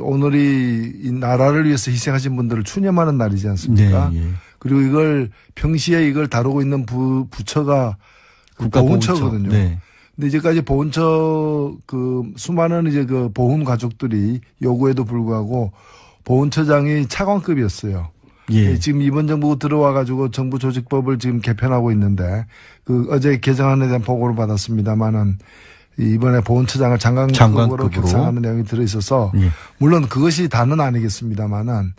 오늘이 이 나라를 위해서 희생하신 분들을 추념하는 날이지 않습니까? 네, 예. 그리고 이걸 평시에 이걸 다루고 있는 부처가 보훈처거든요. 네. 근데 이제까지 보훈처 수많은 이제 보훈 가족들이 요구에도 불구하고 보훈처장이 차관급이었어요. 예. 지금 이번 정부 들어와 가지고 정부 조직법을 지금 개편하고 있는데 어제 개정안에 대한 보고를 받았습니다만은 이번에 보훈처장을 장관급으로 격상하는 내용이 들어있어서 예. 물론 그것이 다는 아니겠습니다만은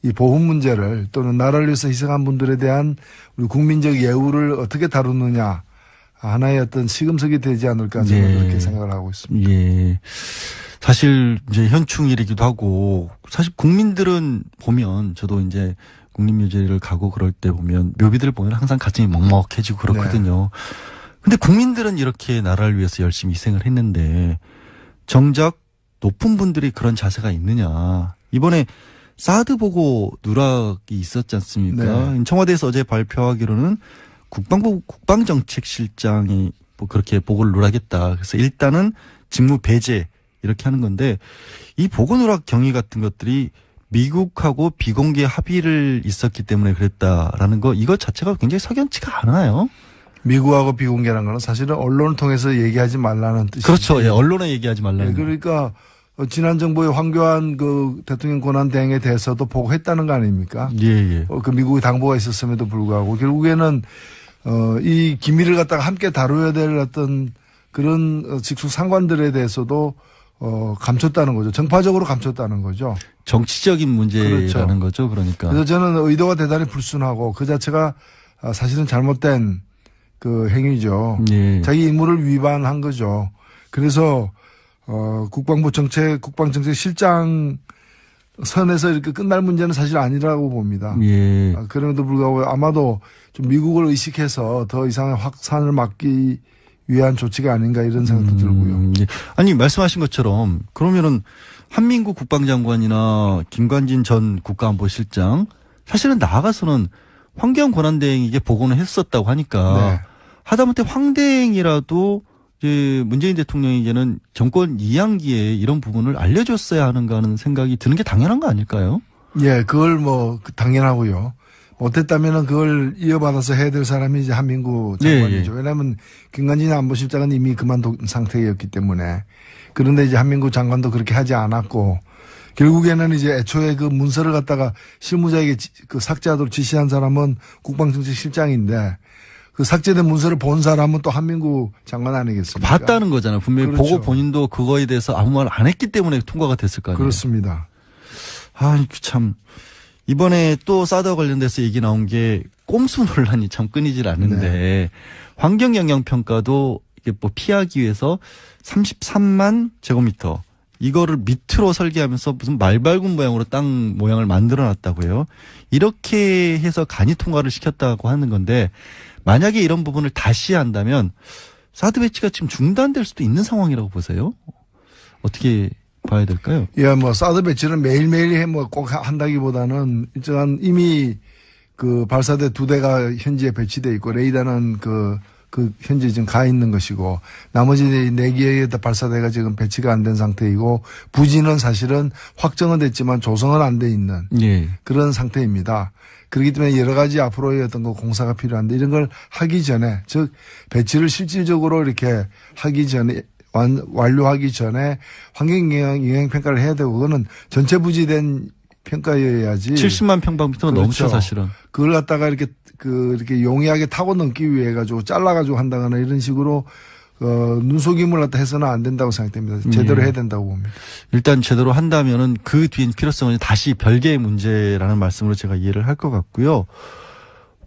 이 보훈 문제를 또는 나라를 위해서 희생한 분들에 대한 우리 국민적 예우를 어떻게 다루느냐 하나의 어떤 시금석이 되지 않을까 저는 예. 그렇게 생각을 하고 있습니다. 예. 사실 이제 현충일이기도 하고 사실 국민들은 보면 저도 이제 국립묘지를 가고 그럴 때 보면 묘비들 보면 항상 가슴이 먹먹해지고 그렇거든요. 근데 국민들은 이렇게 나라를 위해서 열심히 희생을 했는데 정작 높은 분들이 그런 자세가 있느냐. 이번에 사드 보고 누락이 있었지 않습니까? 네. 청와대에서 어제 발표하기로는 국방부 국방정책실장이 뭐 그렇게 보고를 누락했다. 그래서 일단은 직무 배제 이렇게 하는 건데 이 보고 누락 경위 같은 것들이 미국하고 비공개 합의를 있었기 때문에 그랬다라는 거 이거 자체가 굉장히 석연치가 않아요. 미국하고 비공개라는 거는 사실은 언론을 통해서 얘기하지 말라는 뜻이죠. 그렇죠. 예, 언론에 얘기하지 말라는. 네, 그러니까 지난 정부의 황교안 대통령 권한 대행에 대해서도 보고했다는 거 아닙니까? 예, 예. 미국의 당부가 있었음에도 불구하고 결국에는 이 기밀을 갖다가 함께 다뤄야 될 어떤 그런 직속 상관들에 대해서도 감췄다는 거죠. 정파적으로 감췄다는 거죠. 정치적인 문제라는 그렇죠. 거죠. 그러니까. 그래서 저는 의도가 대단히 불순하고 그 자체가 사실은 잘못된 행위죠. 예. 자기 임무를 위반한 거죠. 그래서 국방부 국방정책실장 선에서 이렇게 끝날 문제는 사실 아니라고 봅니다. 예. 그럼에도 불구하고 아마도 좀 미국을 의식해서 더 이상의 확산을 막기 위한 조치가 아닌가 이런 생각도 들고요. 예. 아니 말씀하신 것처럼 그러면은 한민구 국방장관이나 김관진 전 국가안보실장 사실은 나아가서는 황교안 권한대행에게 보고는 했었다고 하니까 네. 하다못해 황대행이라도 이제 문재인 대통령에게는 정권 이양기에 이런 부분을 알려줬어야 하는가 하는 생각이 드는 게 당연한 거 아닐까요? 예, 그걸 당연하고요. 못했다면은 그걸 이어받아서 해야 될 사람이 이제 한민구 장관이죠. 예. 왜냐하면 김관진 안보실장은 이미 그만둔 상태였기 때문에. 그런데 이제 한민구 장관도 그렇게 하지 않았고 결국에는 이제 애초에 그 문서를 갖다가 실무자에게 삭제하도록 지시한 사람은 국방정책실장인데 그 삭제된 문서를 본 사람은 또 한민구 장관 아니겠습니까? 봤다는 거잖아요. 분명히 그렇죠. 보고 본인도 그거에 대해서 아무 말 안 했기 때문에 통과가 됐을 거 아니에요. 그렇습니다. 참 이번에 또 사드와 관련돼서 얘기 나온 게 꼼수 논란이 참 끊이질 않는데 네. 환경영향평가도 이게 피하기 위해서 33만 제곱미터 이거를 밑으로 설계하면서 무슨 말발굽 모양으로 땅 모양을 만들어 놨다고요. 이렇게 해서 간이 통과를 시켰다고 하는 건데 만약에 이런 부분을 다시 한다면 사드 배치가 지금 중단될 수도 있는 상황이라고 보세요. 어떻게 봐야 될까요? 예, 사드 배치는 매일매일 꼭 한다기보다는 일정한 이미 발사대 2대가 현지에 배치돼 있고 레이더는 현재 지금 가 있는 것이고 나머지 4개의 발사대가 지금 배치가 안 된 상태이고 부지는 사실은 확정은 됐지만 조성은 안 돼 있는 예. 그런 상태입니다. 그렇기 때문에 여러 가지 앞으로의 어떤 공사가 필요한데 이런 걸 하기 전에 즉 배치를 실질적으로 이렇게 하기 전에 완료하기 전에 환경영향평가를 해야 되고 그거는 전체 부지된 평가여야지. 70만 평방미터가 그렇죠. 넘죠 사실은. 그걸 갖다가 이렇게 용이하게 타고 넘기 위해 가지고 잘라가지고 한다거나 이런 식으로 눈속임을 갖다 해서는 안 된다고 생각됩니다. 제대로 해야 된다고 봅니다. 일단 제대로 한다면은 그 뒤엔 필요성은 다시 별개의 문제라는 말씀으로 제가 이해를 할 것 같고요.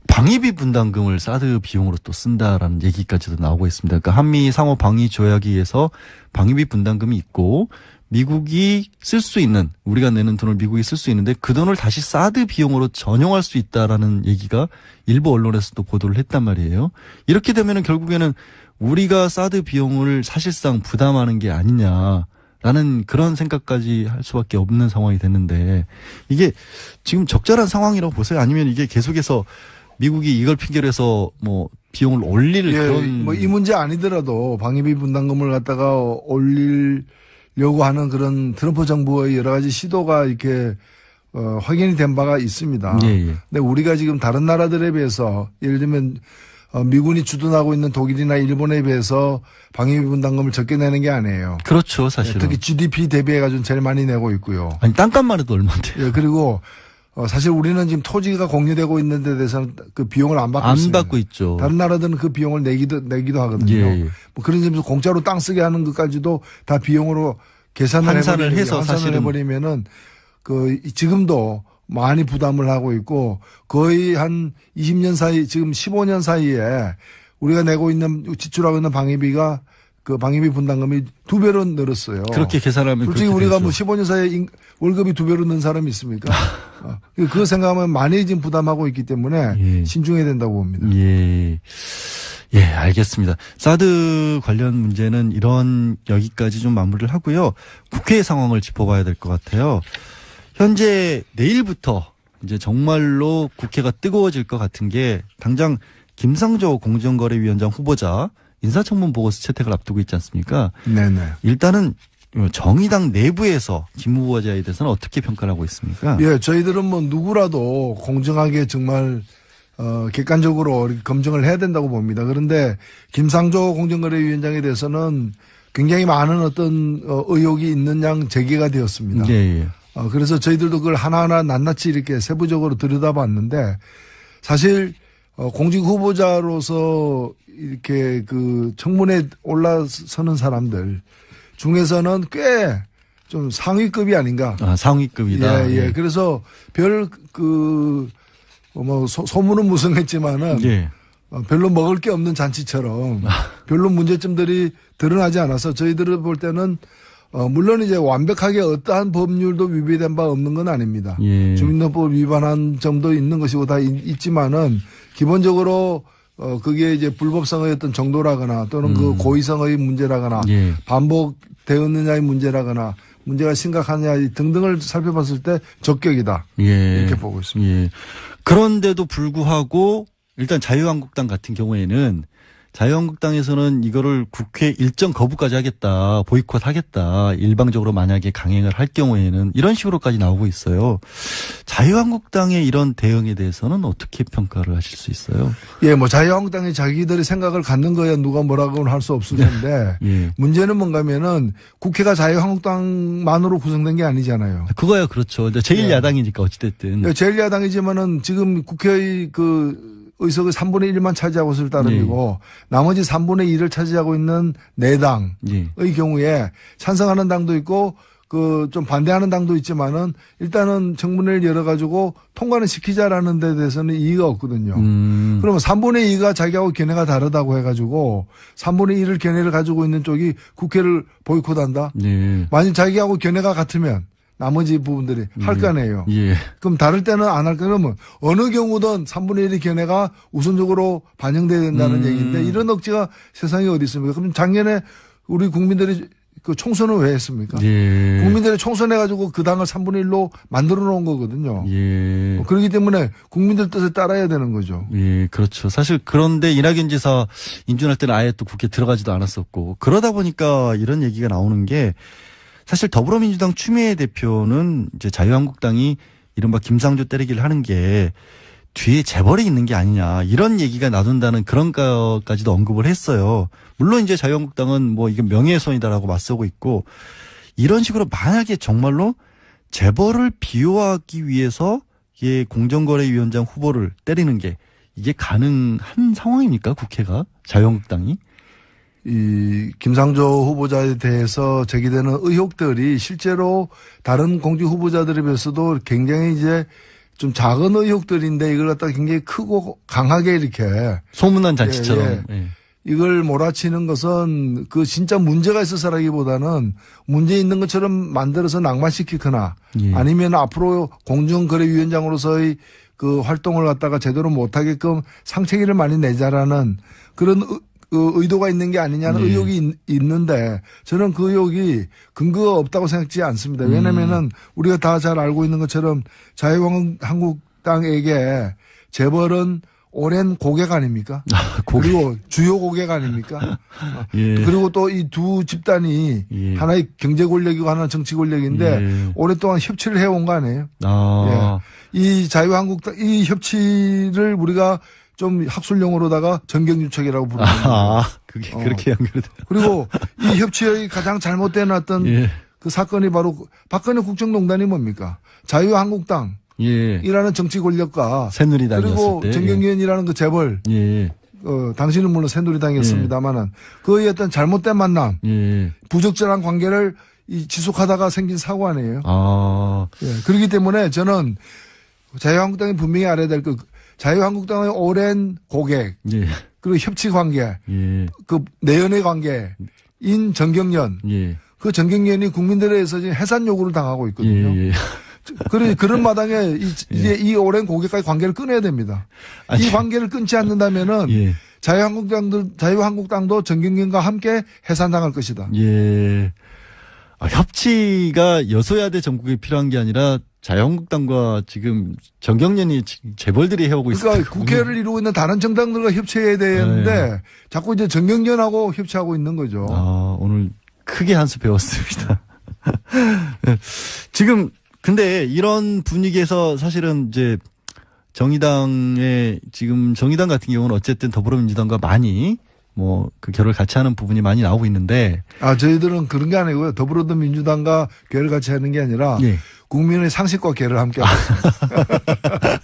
방위비 분담금을 사드 비용으로 또 쓴다라는 얘기까지도 나오고 있습니다. 그러니까 한미 상호 방위 조약에 의해서 방위비 분담금이 있고 미국이 쓸 수 있는 우리가 내는 돈을 미국이 쓸 수 있는데 그 돈을 다시 사드 비용으로 전용할 수 있다라는 얘기가 일부 언론에서도 보도를 했단 말이에요. 이렇게 되면은 결국에는 우리가 사드 비용을 사실상 부담하는 게 아니냐라는 그런 생각까지 할 수밖에 없는 상황이 됐는데 이게 지금 적절한 상황이라고 보세요? 아니면 이게 계속해서 미국이 이걸 핑계로 해서 비용을 올릴 그런 이 문제 아니더라도 방위비 분담금을 갖다가 올릴 하는 그런 트럼프 정부의 여러 가지 시도가 이렇게 확인이 된 바가 있습니다. 예, 예. 근데 우리가 지금 다른 나라들에 비해서 예를 들면 미군이 주둔하고 있는 독일이나 일본에 비해서 방위비 분담금을 적게 내는 게 아니에요. 그렇죠, 사실은. 특히 GDP 대비해가지고 제일 많이 내고 있고요. 아니, 땅값만 해도 얼마인데요? 예, 그리고 사실 우리는 지금 토지가 공유되고 있는 데 대해서는 그 비용을 안 받고 있습니다. 안 받고 있죠. 다른 나라들은 그 비용을 내기도 하거든요. 예, 예. 뭐 그런 점에서 공짜로 땅 쓰게 하는 것까지도 다 비용으로 환산을 해서 사실은 해버리면은 지금도 많이 부담을 하고 있고 거의 한 20년 사이 지금 15년 사이에 우리가 내고 있는 지출하고 있는 방위비가 그 방위비 분담금이 2배로 늘었어요. 그렇게 계산하면 솔직히 그렇게 우리가 되죠. 뭐 15년 사이에 월급이 2배로 는 사람이 있습니까? 그거 생각하면 많이 지금 부담하고 있기 때문에 예. 신중해야 된다고 봅니다. 예. 예, 알겠습니다. 사드 관련 문제는 여기까지 좀 마무리를 하고요. 국회 상황을 짚어봐야 될 것 같아요. 현재 내일부터 이제 정말로 국회가 뜨거워질 것 같은 게 당장 김상조 공정거래위원장 후보자 인사청문 보고서 채택을 앞두고 있지 않습니까? 네네. 일단은 정의당 내부에서 김 후보자에 대해서는 어떻게 평가를 하고 있습니까? 예, 저희들은 뭐 누구라도 공정하게 정말 객관적으로 검증을 해야 된다고 봅니다. 그런데 김상조 공정거래위원장에 대해서는 굉장히 많은 어떤 의혹이 있는 양 제기가 되었습니다. 예, 예. 그래서 저희들도 그걸 하나하나 낱낱이 이렇게 세부적으로 들여다봤는데 사실 공직 후보자로서 이렇게 그 청문회에 올라서는 사람들 중에서는 꽤 좀 상위급이 아닌가. 상위급이다. 예. 그래서 소문은 무성했지만은 예. 별로 먹을 게 없는 잔치처럼 별로 문제점들이 드러나지 않아서 저희들을 볼 때는 물론 이제 완벽하게 어떠한 법률도 위배된 바 없는 건 아닙니다. 예. 주민등록법 위반한 점도 있는 것이고 다 있지만은 기본적으로 그게 이제 불법성의 어떤 정도라거나 또는 그 고의성의 문제라거나 예. 반복되었느냐의 문제라거나 문제가 심각하냐 등등을 살펴봤을 때 적격이다. 예. 이렇게 보고 있습니다. 예. 그런데도 불구하고 일단 자유한국당 같은 경우에는 자유한국당에서는 이거를 국회 일정 거부까지 하겠다, 보이콧 하겠다, 일방적으로 만약에 강행을 할 경우에는 이런 식으로까지 나오고 있어요. 자유한국당의 이런 대응에 대해서는 어떻게 평가를 하실 수 있어요? 예, 뭐 자유한국당이 자기들의 생각을 갖는 거야 누가 뭐라고는 할 수 없을 텐데 예. 문제는 뭔가면은 국회가 자유한국당만으로 구성된 게 아니잖아요. 그거야 그렇죠. 제일 예. 야당이니까 어찌됐든. 제1야당이지만은 지금 국회의 의석의 3분의 1만 차지하고 있을 따름이고 나머지 3분의 2를 차지하고 있는 4당의 예. 경우에 찬성하는 당도 있고 좀 반대하는 당도 있지만은 일단은 청문회를 열어가지고 통과는 시키자라는 데 대해서는 이의가 없거든요. 그러면 3분의 2가 자기하고 견해가 다르다고 해가지고 3분의 1을 견해를 가지고 있는 쪽이 국회를 보이콧한다? 예. 만약 자기하고 견해가 같으면 나머지 부분들이 할 거 아니에요. 예. 그럼 다를 때는 안 할 거면 어느 경우든 3분의 1의 견해가 우선적으로 반영돼야 된다는 얘기인데 이런 억지가 세상에 어디 있습니까? 그럼 작년에 우리 국민들이 그 총선을 왜 했습니까? 예. 국민들이 총선해가지고 그 당을 3분의 1로 만들어 놓은 거거든요. 예. 그렇기 때문에 국민들 뜻에 따라야 되는 거죠. 예, 그렇죠. 사실 그런데 이낙연 지사 인준할 때는 아예 또 국회 들어가지도 않았었고 그러다 보니까 이런 얘기가 나오는 게 사실 더불어민주당 추미애 대표는 이제 자유한국당이 이른바 김상조 때리기를 하는 게 뒤에 재벌이 있는 게 아니냐 이런 얘기가 나돈다는 그런 것까지도 언급을 했어요. 물론 이제 자유한국당은 뭐 이게 명예훼손이다라고 맞서고 있고 이런 식으로 만약에 정말로 재벌을 비호하기 위해서 이게 공정거래위원장 후보를 때리는 게 이게 가능한 상황입니까? 국회가 자유한국당이? 이 김상조 후보자에 대해서 제기되는 의혹들이 실제로 다른 공직 후보자들에 비해서도 굉장히 이제 좀 작은 의혹들인데 이걸 갖다가 굉장히 크고 강하게 이렇게 소문난 잔치처럼. 예. 이걸 몰아치는 것은 그 진짜 문제가 있어서라기보다는 문제 있는 것처럼 만들어서 낭만시키거나 예. 아니면 앞으로 공정거래위원장으로서의 그 활동을 갖다가 제대로 못하게끔 상체기를 많이 내자라는 그런 의도가 있는 게 아니냐는 예. 의혹이 있는데 저는 그 의혹이 근거가 없다고 생각지 않습니다. 왜냐면은 우리가 다 잘 알고 있는 것처럼 자유한국당에게 재벌은 오랜 고객 아닙니까? 고객. 그리고 주요 고객 아닙니까? 예. 그리고 또 이 두 집단이 예. 하나의 경제 권력이고 하나는 정치 권력인데 예. 오랫동안 협치를 해온 거 아니에요? 아. 예. 이 자유한국당 이 협치를 우리가 좀 학술용어로다가 정경유착이라고 부르는 거예요. 아, 그게 그렇게 연결돼요. 그리고 이 협치의 가장 잘못된 어떤 예. 그 사건이 바로 박근혜 국정농단이 뭡니까? 자유한국당. 예. 이라는 정치 권력과 새누리당이었을 그리고 때. 정경련이라는 그 재벌 예. 당신은 물론 새누리당이었습니다만은 그의 어떤 잘못된 만남 예. 부적절한 관계를 지속하다가 생긴 사고 아니에요. 아. 예, 그렇기 때문에 저는 자유한국당이 분명히 알아야 될 그 자유한국당의 오랜 고객 예. 그리고 협치 관계 예. 그 내연의 관계인 정경련 예. 그 정경련이 국민들에 의해서 지금 해산 요구를 당하고 있거든요. 예. 예. 그런 마당에 이제 이 오랜 고객과의 관계를 끊어야 됩니다. 아니, 이 관계를 끊지 않는다면은 예. 자유한국당도 정경련과 함께 해산당할 것이다. 예. 아, 협치가 여소야대 전국에 필요한 게 아니라 자유한국당과 지금 정경련이 재벌들이 해오고 있습니다. 그러니까 국회를 이루고 있는 다른 정당들과 협치해야 되는데 자꾸 이제 정경련하고 협치하고 있는 거죠. 아, 오늘 크게 한 수 배웠습니다. 지금 근데 이런 분위기에서 사실은 이제 정의당의 지금 정의당 같은 경우는 어쨌든 더불어민주당과 많이 뭐 그 결을 같이 하는 부분이 많이 나오고 있는데 저희들은 그런 게 아니고요. 더불어민주당과 결을 같이 하는 게 아니라 예. 국민의 상식과 결을 함께 하고 있습니다.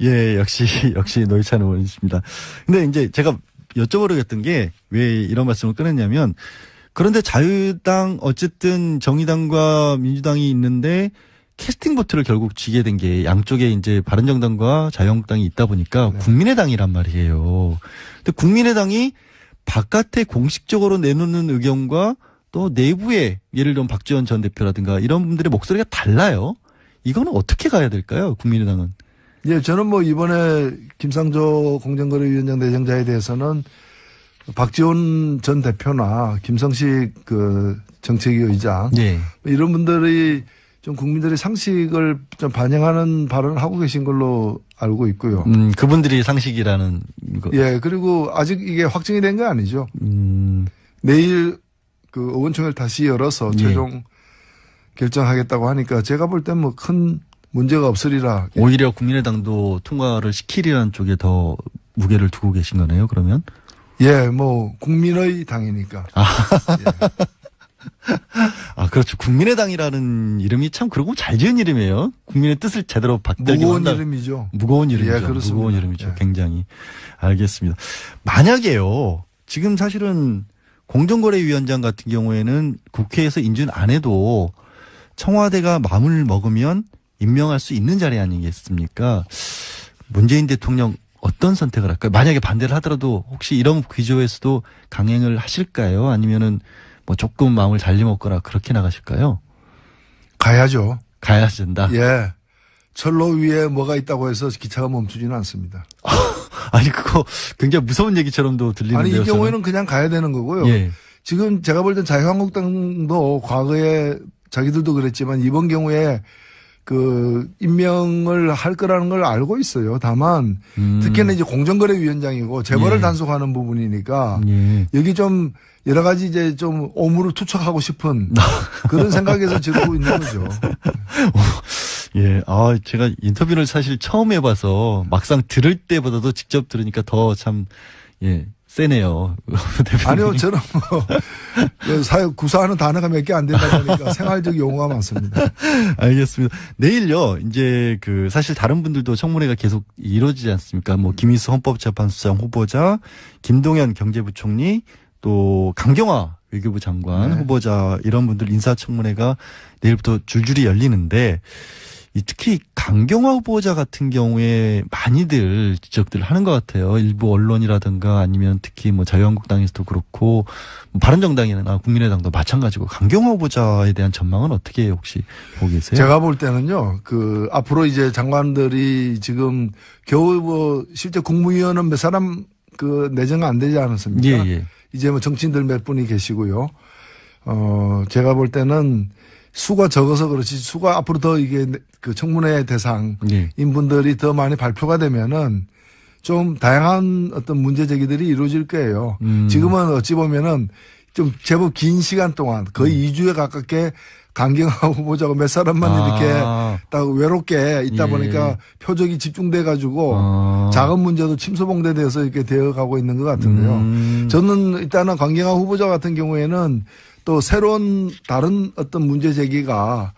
예, 역시 노회찬 의원이십니다. 근데 이제 제가 여쭤보려겠던 게 왜 이런 말씀을 꺼냈냐면 그런데 자유당 어쨌든 정의당과 민주당이 있는데 캐스팅 보트를 결국 쥐게 된 게 양쪽에 이제 바른정당과 자유한국당이 있다 보니까 네. 국민의당이란 말이에요. 근데 국민의당이 바깥에 공식적으로 내놓는 의견과 또 내부에 예를 들면 박지원 전 대표라든가 이런 분들의 목소리가 달라요. 이거는 어떻게 가야 될까요? 국민의당은. 예, 저는 뭐 이번에 김상조 공정거래위원장 내정자에 대해서는 박지원 전 대표나 김성식 그 정책위 의장 예. 이런 분들이 좀 국민들의 상식을 좀 반영하는 발언을 하고 계신 걸로 알고 있고요. 그분들이 상식이라는 거. 예, 그리고 아직 이게 확정이 된 게 아니죠. 음. 내일 그 의원총회를 다시 열어서 예. 최종 결정하겠다고 하니까 제가 볼 땐 뭐 큰 문제가 없으리라. 오히려 국민의당도 통과를 시키려는 쪽에 더 무게를 두고 계신 거네요, 그러면? 예, 뭐 국민의 당이니까. 아, 그렇죠. 국민의당이라는 이름이 참 그러고 잘 지은 이름이에요. 국민의 뜻을 제대로 받들기 무거운 이름이죠. 무거운 이름이죠. 예, 그렇습니다. 무거운 이름이죠. 예. 굉장히. 알겠습니다. 만약에요. 지금 사실은 공정거래위원장 같은 경우에는 국회에서 인준 안 해도 청와대가 마음을 먹으면 임명할 수 있는 자리 아니겠습니까? 문재인 대통령 어떤 선택을 할까요? 만약에 반대를 하더라도 혹시 이런 기조에서도 강행을 하실까요? 아니면은 뭐 조금 마음을 달리먹거나 그렇게 나가실까요? 가야죠. 가야 된다. 예. 철로 위에 뭐가 있다고 해서 기차가 멈추지는 않습니다. 아니 그거 굉장히 무서운 얘기처럼도 들리는데요. 아니 이 저는. 경우에는 그냥 가야 되는 거고요. 예. 지금 제가 볼 땐 자유한국당도 과거에 자기들도 그랬지만 이번 경우에 그 임명을 할 거라는 걸 알고 있어요. 다만 특히나 이제 공정거래위원장이고 재벌을 예. 단속하는 부분이니까 예. 여기 좀 여러 가지 이제 좀 오물을 투척하고 싶은 그런 생각에서 지르고 있는 거죠. 예. 아, 제가 인터뷰를 사실 처음 해봐서 막상 들을 때보다도 직접 들으니까 더 참, 예, 세네요. 대표님이. 아니요, 저는 뭐, 구사하는 단어가 몇 개 안 된다 보니까 생활적 용어가 많습니다. 알겠습니다. 내일요, 이제 사실 다른 분들도 청문회가 계속 이루어지지 않습니까? 뭐, 김희수 헌법재판소장 후보자, 김동연 경제부총리, 또 강경화 외교부 장관 네. 후보자 이런 분들 인사청문회가 내일부터 줄줄이 열리는데 특히 강경화 후보자 같은 경우에 많이들 지적들을 하는 것 같아요. 일부 언론이라든가 아니면 특히 뭐 자유한국당에서도 그렇고 뭐 바른정당이나 국민의당도 마찬가지고 강경화 후보자에 대한 전망은 어떻게 혹시 보고 계세요? 제가 볼 때는요, 앞으로 이제 장관들이 지금 겨우 뭐 실제 국무위원은 몇 사람 내정 안 되지 않았습니까? 예, 예. 이제 뭐 정치인들 몇 분이 계시고요. 제가 볼 때는 수가 적어서 그렇지 수가 앞으로 더 이게 청문회 대상인 예. 분들이 더 많이 발표가 되면은 좀 다양한 어떤 문제 제기들이 이루어질 거예요. 지금은 어찌 보면은 좀 제법 긴 시간 동안 거의 2주에 가깝게 강경화 후보자고 몇 사람만 이렇게 딱 외롭게 있다 예. 보니까 표적이 집중돼 가지고 작은 문제도 침소봉대돼서 이렇게 되어가고 있는 것 같은데요. 저는 일단은 강경화 후보자 같은 경우에는 또 새로운 다른 어떤 문제 제기가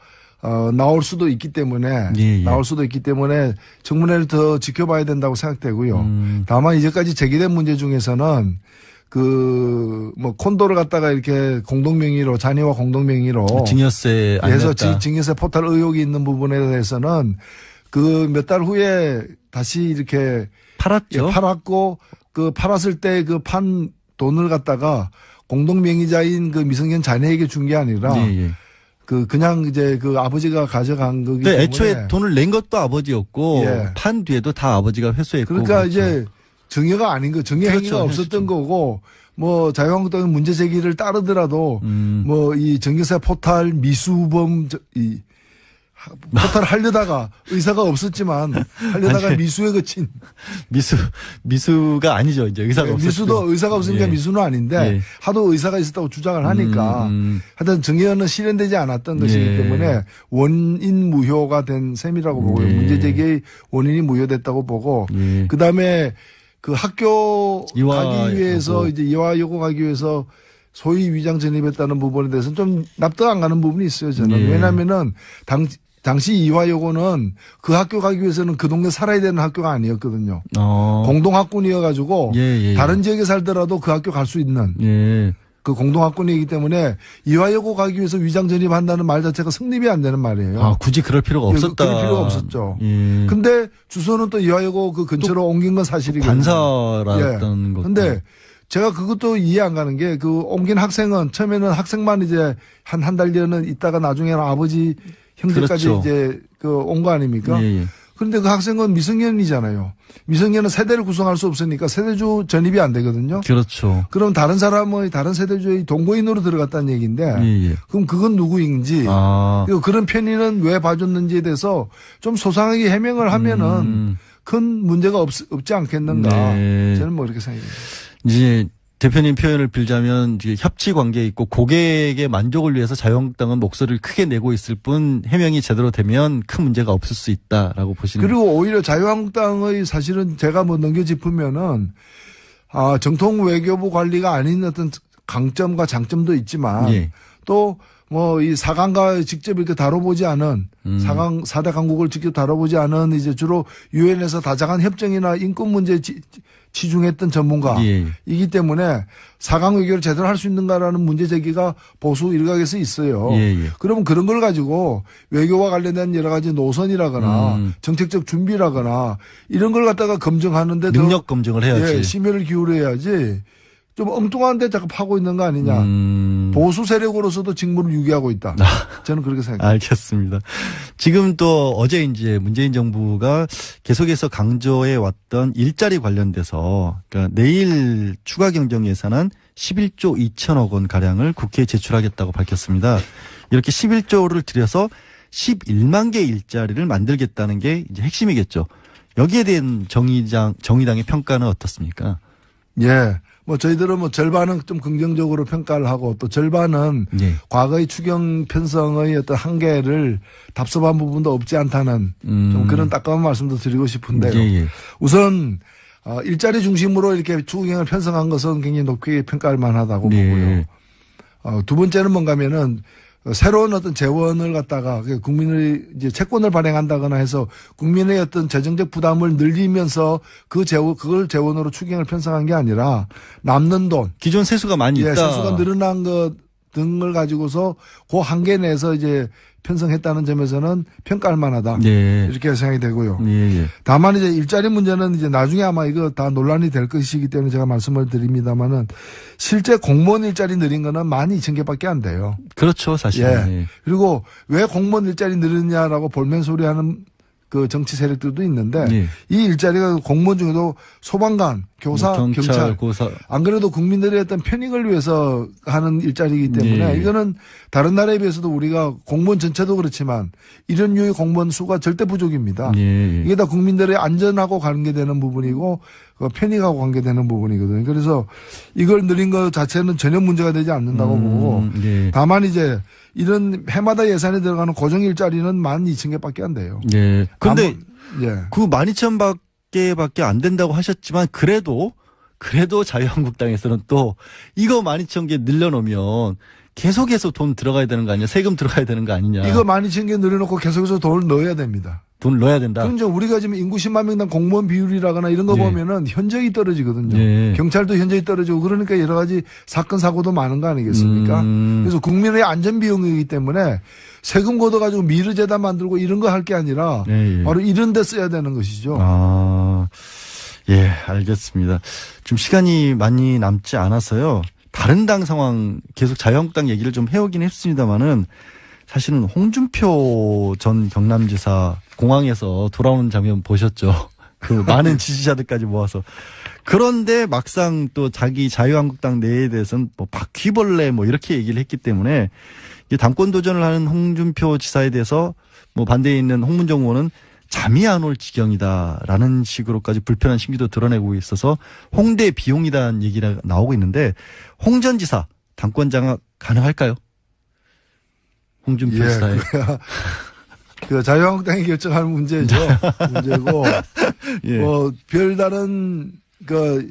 나올 수도 있기 때문에 예. 나올 수도 있기 때문에 청문회를 더 지켜봐야 된다고 생각되고요. 다만 이제까지 제기된 문제 중에서는 뭐 콘도를 갖다가 이렇게 공동명의로 자녀와 공동명의로 증여세 안 해서 냈다. 증여세 포탈 의혹이 있는 부분에 대해서는 그 몇 달 후에 다시 이렇게 팔았죠. 팔았고 그 팔았을 때 그 판 돈을 갖다가 공동명의자인 그 미성년 자녀에게 준 게 아니라 예. 그냥 이제 그 아버지가 가져간 거기 근데 때문에 애초에 돈을 낸 것도 아버지였고 예. 판 뒤에도 다 아버지가 회수했고. 그러니까 그렇죠. 이제 정의가 아닌 거, 정의 행위가 그렇죠. 없었던 거고, 뭐 자유한국당의 문제 제기를 따르더라도, 뭐 이 정기세 포탈 미수범, 포탈 하려다가 의사가 없었지만 하려다가 미수에 그친. 미수가 아니죠. 이제 의사가 없었죠. 미수도 의사가 없으니까 예. 미수는 아닌데 예. 하도 의사가 있었다고 주장을 하니까 하여튼 정의는 실현되지 않았던 것이기 예. 때문에 원인 무효가 된 셈이라고 보고요. 예. 문제 제기의 원인이 무효됐다고 보고 예. 그다음에 그 학교 이화 가기 위해서 여고. 이제 이화여고 가기 위해서 소위 위장 전입했다는 부분에 대해서는 좀 납득 안 가는 부분이 있어요. 저는 예. 왜냐하면은 당시 이화여고는 그 학교 가기 위해서는 그 동네 살아야 되는 학교가 아니었거든요. 공동학군이어가지고 예. 다른 지역에 살더라도 그 학교 갈 수 있는 예. 그 공동학군이기 때문에 이화여고 가기 위해서 위장 전입한다는 말 자체가 성립이 안 되는 말이에요. 아, 굳이 그럴 필요가 없었다. 그럴 필요가 없었죠. 예. 근데 주소는 또 이화여고 그 근처로 옮긴 건 사실이거든요. 관사라던 것도. 근데 제가 그것도 이해 안 가는 게 그 옮긴 학생은 처음에는 학생만 이제 한 달여는 있다가 나중에는 아버지 형제까지 그렇죠. 이제 온 거 아닙니까? 예. 그런데 그 학생은 미성년이잖아요. 미성년은 세대를 구성할 수 없으니까 세대주 전입이 안 되거든요. 그렇죠. 그럼 다른 사람의 다른 세대주의 동거인으로 들어갔다는 얘기인데 예. 그럼 그건 누구인지 그리고 그런 편의는 왜 봐줬는지에 대해서 좀 소상하게 해명을 하면은 큰 문제가 없지 않겠는가. 네. 저는 뭐 이렇게 생각합니다. 이제 대표님 표현을 빌자면 이제 협치 관계에 있고 고객의 만족을 위해서 자유한국당은 목소리를 크게 내고 있을 뿐 해명이 제대로 되면 큰 문제가 없을 수 있다라고 보시는. 그리고 오히려 자유한국당의 사실은 제가 뭐 넘겨짚으면은 정통 외교부 관리가 아닌 어떤 강점과 장점도 있지만 예. 또 뭐 이 사강과 직접 이렇게 다뤄보지 않은 사강 4대 강국을 직접 다뤄보지 않은 이제 주로 유엔에서 다자간 협정이나 인권 문제에 치중했던 전문가이기 때문에 4강 외교를 제대로 할 수 있는가라는 문제 제기가 보수 일각에서 있어요. 그러면 그런 걸 가지고 외교와 관련된 여러 가지 노선이라거나 정책적 준비라거나 이런 걸 갖다가 검증하는데 능력 검증을 해야지. 심혈을 기울여야지. 좀 엉뚱한데 자꾸 파고 있는 거 아니냐. 보수 세력으로서도 직무를 유기하고 있다. 저는 그렇게 생각합니다. 알겠습니다. 지금 또 어제 이제 문재인 정부가 계속해서 강조해 왔던 일자리 관련돼서 그러니까 내일 추가 경정 예산안 11조 2천억 원 가량을 국회에 제출하겠다고 밝혔습니다. 이렇게 11조를 들여서 11만 개 일자리를 만들겠다는 게 이제 핵심이겠죠. 여기에 대한 정의당의 평가는 어떻습니까? 예. 뭐 저희들은 뭐 절반은 좀 긍정적으로 평가를 하고 또 절반은 과거의 추경 편성의 어떤 한계를 답습한 부분도 없지 않다는 좀 그런 따끔한 말씀도 드리고 싶은데요. 우선 일자리 중심으로 이렇게 추경을 편성한 것은 굉장히 높게 평가할 만하다고 보고요. 두 번째는 뭔가면은 새로운 어떤 재원을 갖다가 국민의 이제 채권을 발행한다거나 해서 국민의 어떤 재정적 부담을 늘리면서 그걸 재원으로 추경을 편성한 게 아니라 남는 돈. 기존 세수가 많이 있다. 세수가 늘어난 것 등을 가지고서 그 한계 내에서 이제 편성했다는 점에서는 평가할 만하다. 이렇게 생각이 되고요. 다만 이제 일자리 문제는 이제 나중에 아마 이거 다 논란이 될 것이기 때문에 제가 말씀을 드립니다만은 실제 공무원 일자리 늘린 거는 12,000개밖에 안 돼요. 그렇죠, 사실. 그리고 왜 공무원 일자리 늘었냐라고 볼멘 소리 하는 그 정치 세력들도 있는데 예. 이 일자리가 공무원 중에도 소방관, 교사, 뭐 경찰, 고사. 안 그래도 국민들의 어떤 편익을 위해서 하는 일자리이기 때문에 예. 이거는 다른 나라에 비해서도 우리가 공무원 전체도 그렇지만 이런 유의 공무원 수가 절대 부족입니다. 예. 이게 다 국민들의 안전하고 관계되는 부분이고 그 편익하고 관계되는 부분이거든요. 그래서 이걸 늘린 것 자체는 전혀 문제가 되지 않는다고 보고 예. 다만 이제 이런 해마다 예산에 들어가는 고정 일자리는 12,000개밖에 안 돼요. 예. 근데 예. 그 12,000개밖에 안 된다고 하셨지만 그래도 자유한국당에서는 또 이거 12,000개 늘려놓으면 계속해서 돈 들어가야 되는 거 아니냐? 세금 들어가야 되는 거 아니냐? 이거 12,000개 늘려놓고 계속해서 돈을 넣어야 됩니다. 돈 넣어야 된다. 그럼 이제 우리가 지금 인구 10만 명당 공무원 비율이라거나 이런 거 예. 보면은 현저히 떨어지거든요. 예. 경찰도 현저히 떨어지고 그러니까 여러 가지 사건 사고도 많은 거 아니겠습니까? 그래서 국민의 안전 비용이기 때문에 세금 걷어가지고 미르재단 만들고 이런 거 할 게 아니라 예, 예. 바로 이런 데 써야 되는 것이죠. 아, 예, 알겠습니다. 좀 시간이 많이 남지 않아서요. 다른 당 상황 계속 자유한국당 얘기를 좀 해오긴 했습니다만은 사실은 홍준표 전 경남지사 공항에서 돌아오는 장면 보셨죠? 그 많은 지지자들까지 모아서. 그런데 막상 또 자기 자유한국당 내에 대해서는 뭐 바퀴벌레 뭐 이렇게 얘기를 했기 때문에 이 당권 도전을 하는 홍준표 지사에 대해서 뭐 반대에 있는 홍문정 의원은 잠이 안 올 지경이다라는 식으로까지 불편한 심기도 드러내고 있어서 홍대 비용이다는 얘기가 나오고 있는데 홍 전 지사 당권 장악 가능할까요? 홍준표 예, 지사의. 그 자유한국당이 결정할 문제죠. 문제고 예. 뭐 별다른 그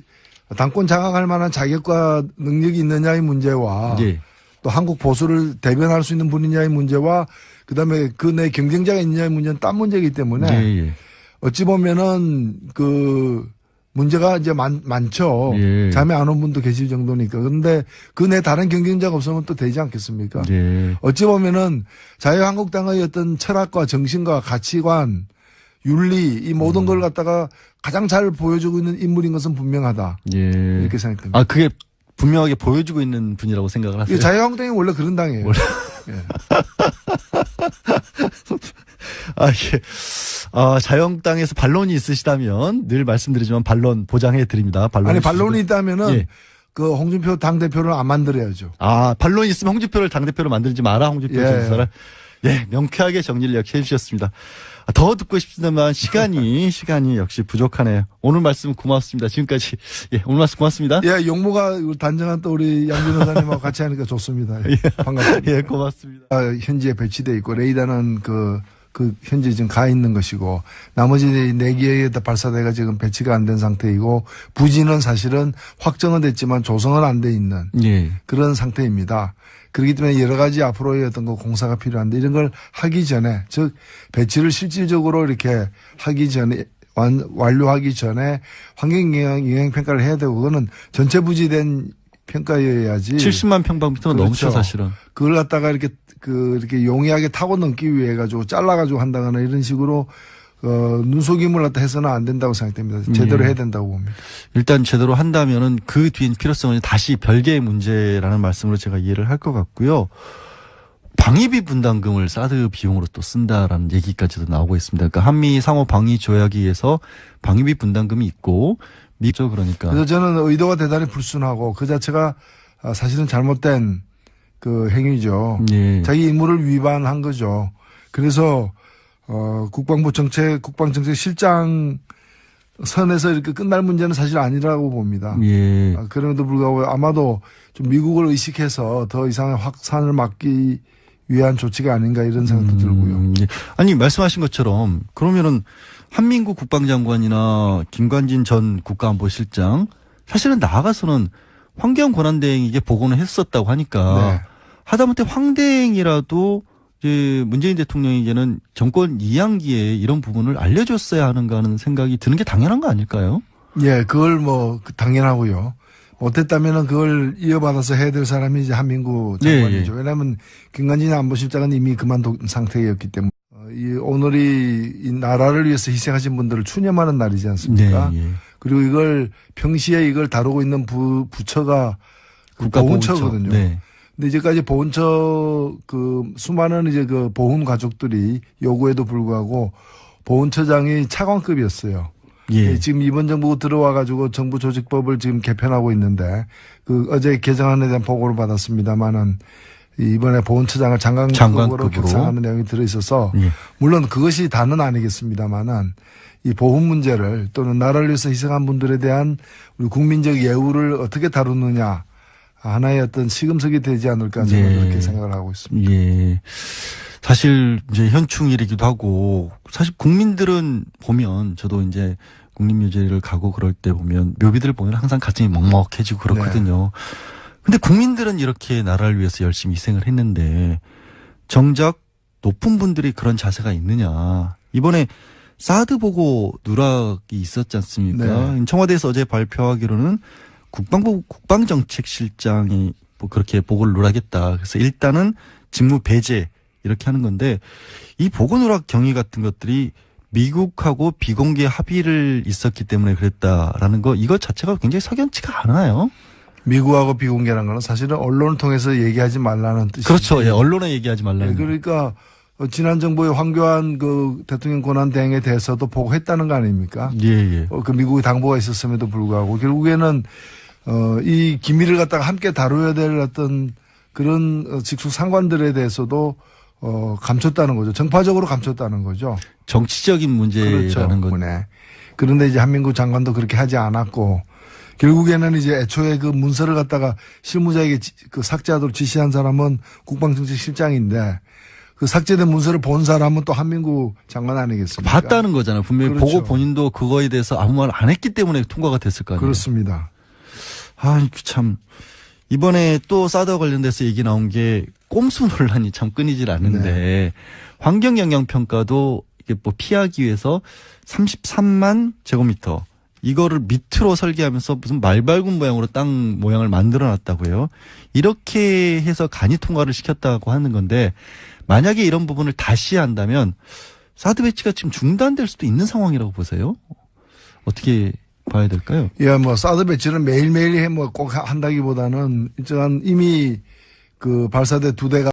당권 장악할 만한 자격과 능력이 있느냐의 문제와 예. 또 한국 보수를 대변할 수 있는 분이냐의 문제와 그다음에 그 내 경쟁자가 있느냐의 문제는 딴 문제이기 때문에 예, 예. 어찌 보면은 그 문제가 이제 많죠. 예. 잠이 안 온 분도 계실 정도니까. 그런데 그 내 다른 경쟁자가 없으면 또 되지 않겠습니까? 예. 어찌 보면은 자유한국당의 어떤 철학과 정신과 가치관, 윤리 이 모든 걸 갖다가 가장 잘 보여주고 있는 인물인 것은 분명하다. 예. 이렇게 생각됩니다. 아, 그게 분명하게 보여주고 있는 분이라고 생각을 하세요? 자유한국당이 원래 그런 당이에요. 예. 아, 예. 아, 자유한국당에서 반론이 있으시다면 늘 말씀드리지만 반론 보장해 드립니다. 아니 반론이 있다면은 예. 그 홍준표 당 대표를 안 만들어야죠. 아, 반론이 있으면 홍준표를 당대표로 만들지 마라, 홍준표 예. 전 지사를. 예, 명쾌하게 정리를 이렇게 해주셨습니다. 아, 더 듣고 싶습니다만 시간이 역시 부족하네요. 오늘 말씀 고맙습니다. 지금까지, 예, 오늘 말씀 고맙습니다. 예, 용모가 단정한 또 우리 양 변호사님하고 같이 하니까 좋습니다. 예, 반갑습니다. 예, 고맙습니다. 현지에 배치돼 있고 레이더는 그 현재 지금 가 있는 것이고 나머지 4개의 발사대가 지금 배치가 안 된 상태이고 부지는 사실은 확정은 됐지만 조성은 안 돼 있는 예. 그런 상태입니다. 그렇기 때문에 여러 가지 앞으로의 어떤 그 공사가 필요한데 이런 걸 하기 전에 즉 배치를 실질적으로 이렇게 하기 전에 완료하기 전에 환경 영향 평가를 해야 되고 그거는 전체 부지된 평가여야지. 70만 평방미터가 그렇죠. 넘죠, 사실은. 그걸 갖다가 이렇게 용이하게 타고 넘기 위해 가지고 잘라가지고 한다거나 이런 식으로 눈속임을 갖다 해서는 안 된다고 생각됩니다. 제대로 예. 해야 된다고 봅니다. 일단 제대로 한다면은 그 뒤엔 필요성은 다시 별개의 문제라는 말씀으로 제가 이해를 할 것 같고요. 방위비 분담금을 사드 비용으로 또 쓴다라는 얘기까지도 나오고 있습니다. 그러니까 한미 상호 방위 조약에 의해서 방위비 분담금이 있고 미죠 그러니까. 그래서 저는 의도가 대단히 불순하고 그 자체가 사실은 잘못된 그 행위죠. 예. 자기 임무를 위반한 거죠. 그래서 국방부 국방정책실장 선에서 이렇게 끝날 문제는 사실 아니라고 봅니다. 예. 그럼에도 불구하고 아마도 좀 미국을 의식해서 더 이상의 확산을 막기 위한 조치가 아닌가 이런 생각도 들고요. 예. 아니 말씀하신 것처럼 그러면은 한민구 국방장관이나 김관진 전 국가안보실장 사실은 나아가서는 환경권한대행에게 보고는 했었다고 하니까 네. 하다못해 황대행이라도 이제 문재인 대통령에게는 정권 2양기에 이런 부분을 알려줬어야 하는가 하는 생각이 드는 게 당연한 거 아닐까요? 예, 그걸 당연하고요. 못했다면은 그걸 이어받아서 해야 될 사람이 이제 한민구 장관이죠. 예, 예. 왜냐하면 김관진 안보실장은 이미 그만둔 상태였기 때문에 오늘이 이 나라를 위해서 희생하신 분들을 추념하는 날이지 않습니까? 네, 예. 그리고 이걸 평시에 이걸 다루고 있는 부처가 보훈처거든요. 네. 근데 이제까지 보훈처 수많은 이제 그 보훈 가족들이 요구에도 불구하고 보훈처장이 차관급이었어요. 예. 지금 이번 정부 들어와가지고 정부 조직법을 지금 개편하고 있는데 어제 개정안에 대한 보고를 받았습니다만은 이번에 보훈처장을 장관급으로 격상하는 내용이 들어있어서 예. 물론 그것이 다는 아니겠습니다만은 이 보훈 문제를 또는 나라를 위해서 희생한 분들에 대한 우리 국민적 예우를 어떻게 다루느냐 하나의 어떤 시금석이 되지 않을까 저는 예. 그렇게 생각을 하고 있습니다. 예. 사실 이제 현충일이기도 하고 사실 국민들은 보면 저도 이제 국립묘지를 가고 그럴 때 보면 묘비들 보면 항상 가슴이 먹먹해지고 그렇거든요. 근데 국민들은 이렇게 나라를 위해서 열심히 희생을 했는데 정작 높은 분들이 그런 자세가 있느냐. 이번에 사드 보고 누락이 있었지 않습니까? 네. 청와대에서 어제 발표하기로는 국방부 국방정책실장이 뭐 그렇게 보고를 누락했다. 그래서 일단은 직무 배제 이렇게 하는 건데 이 보고 누락 경위 같은 것들이 미국하고 비공개 합의를 있었기 때문에 그랬다라는 거 이것 자체가 굉장히 석연치가 않아요. 미국하고 비공개라는 거는 사실은 언론을 통해서 얘기하지 말라는 뜻이죠. 그렇죠. 예, 언론에 얘기하지 말라는. 그러니까 지난 정부의 황교안 그 대통령 권한 대행에 대해서도 보고했다는 거 아닙니까? 예, 예. 그 미국의 당부가 있었음에도 불구하고 결국에는 이 기밀을 갖다가 함께 다뤄야 될 어떤 그런 직속 상관들에 대해서도 감췄다는 거죠. 정파적으로 감췄다는 거죠. 정치적인 문제라는 그렇죠. 건. 네. 그런데 이제 한민구 장관도 그렇게 하지 않았고 결국에는 이제 애초에 그 문서를 갖다가 실무자에게 그 삭제하도록 지시한 사람은 국방정책실장인데 그 삭제된 문서를 본 사람은 또 한민구 장관 아니겠습니까? 봤다는 거잖아요. 분명히 그렇죠. 보고 본인도 그거에 대해서 아무 말 안 했기 때문에 통과가 됐을 거 아니에요. 그렇습니다. 아, 참. 이번에 또 사드와 관련돼서 얘기 나온 게 꼼수 논란이 참 끊이질 않는데 네. 환경영향평가도 이게 뭐 피하기 위해서 33만 제곱미터 이거를 밑으로 설계하면서 무슨 말발굽 모양으로 땅 모양을 만들어 놨다고 해요. 이렇게 해서 간이 통과를 시켰다고 하는 건데 만약에 이런 부분을 다시 한다면 사드 배치가 지금 중단될 수도 있는 상황이라고 보세요. 어떻게 봐야 될까요? 예, 뭐 사드 배치를 매일매일 꼭 한다기보다는 일정한 이미 그 발사대 2대가